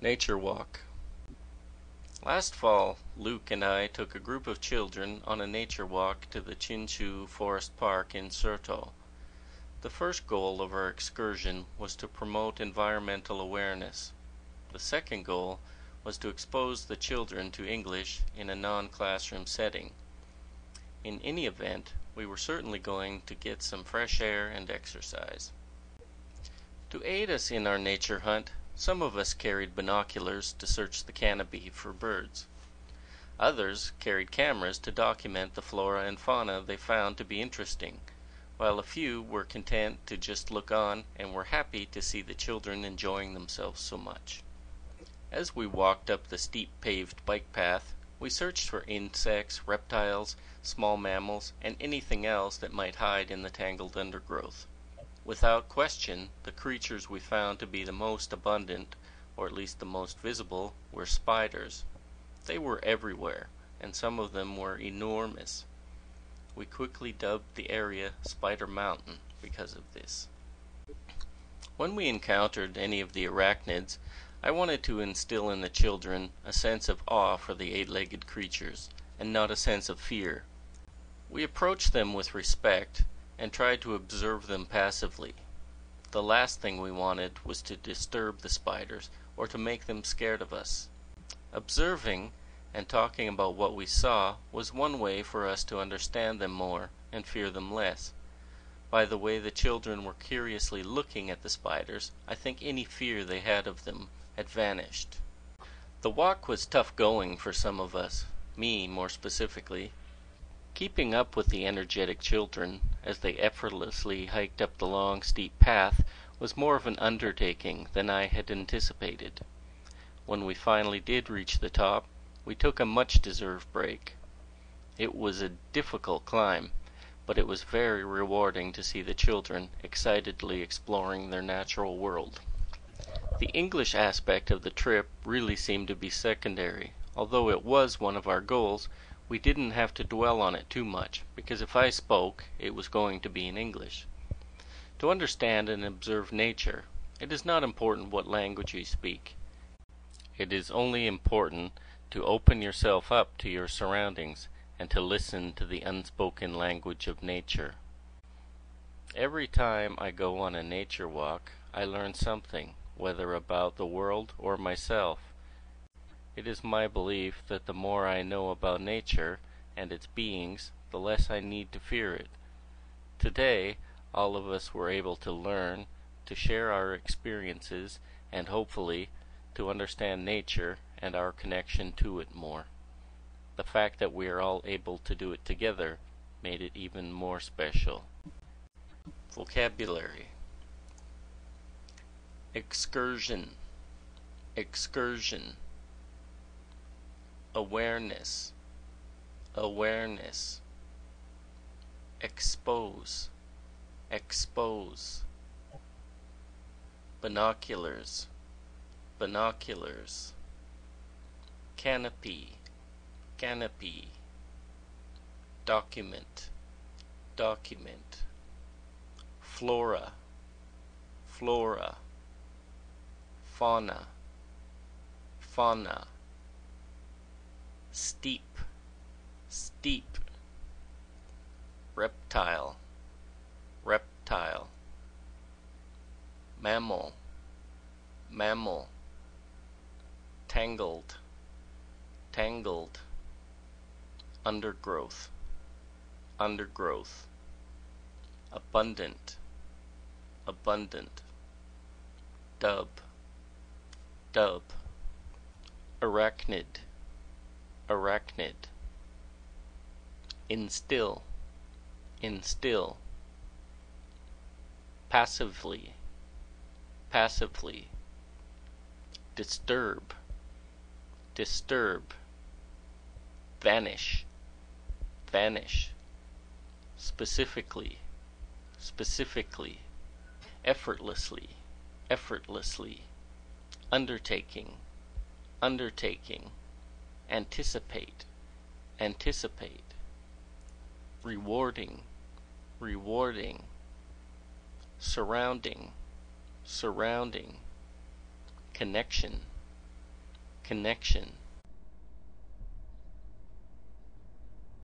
Nature Walk. Last fall, Luke and I took a group of children on a nature walk to the Chinshu Forest Park in Soto. The first goal of our excursion was to promote environmental awareness. The second goal was to expose the children to English in a non-classroom setting. In any event, we were certainly going to get some fresh air and exercise. To aid us in our nature hunt, some of us carried binoculars to search the canopy for birds. Others carried cameras to document the flora and fauna they found to be interesting, while a few were content to just look on and were happy to see the children enjoying themselves so much. As we walked up the steep paved bike path, we searched for insects, reptiles, small mammals, and anything else that might hide in the tangled undergrowth. Without question, the creatures we found to be the most abundant, or at least the most visible, were spiders. They were everywhere, and some of them were enormous. We quickly dubbed the area Spider Mountain because of this. When we encountered any of the arachnids, I wanted to instill in the children a sense of awe for the eight-legged creatures, and not a sense of fear. We approached them with respect, and tried to observe them passively. The last thing we wanted was to disturb the spiders, or to make them scared of us. Observing and talking about what we saw was one way for us to understand them more and fear them less. By the way the children were curiously looking at the spiders, I think any fear they had of them had vanished. The walk was tough going for some of us, me more specifically. Keeping up with the energetic children as they effortlessly hiked up the long, steep path was more of an undertaking than I had anticipated. When we finally did reach the top, we took a much-deserved break. It was a difficult climb, but it was very rewarding to see the children excitedly exploring their natural world. The English aspect of the trip really seemed to be secondary. Although it was one of our goals, we didn't have to dwell on it too much, because if I spoke, it was going to be in English. To understand and observe nature, it is not important what language you speak. It is only important to open yourself up to your surroundings and to listen to the unspoken language of nature. Every time I go on a nature walk, I learn something, whether about the world or myself. It is my belief that the more I know about nature and its beings, the less I need to fear it. Today, all of us were able to learn, to share our experiences, and hopefully, to understand nature and our connection to it more. The fact that we are all able to do it together made it even more special. Vocabulary: excursion, excursion. Awareness, awareness. Expose, expose. Binoculars, binoculars. Canopy, canopy. Document, document. Flora, flora. Fauna, fauna. Steep, steep. Reptile, reptile. Mammal, mammal. Tangled, tangled. Undergrowth, undergrowth. Abundant, abundant. Dub, dub. Arachnid, arachnid. Instill, instill. Passively, passively. Disturb, disturb. Vanish, vanish. Specifically, specifically. Effortlessly, effortlessly. Undertaking, undertaking. Anticipate, anticipate. Rewarding, rewarding. Surrounding, surrounding. Connection, connection.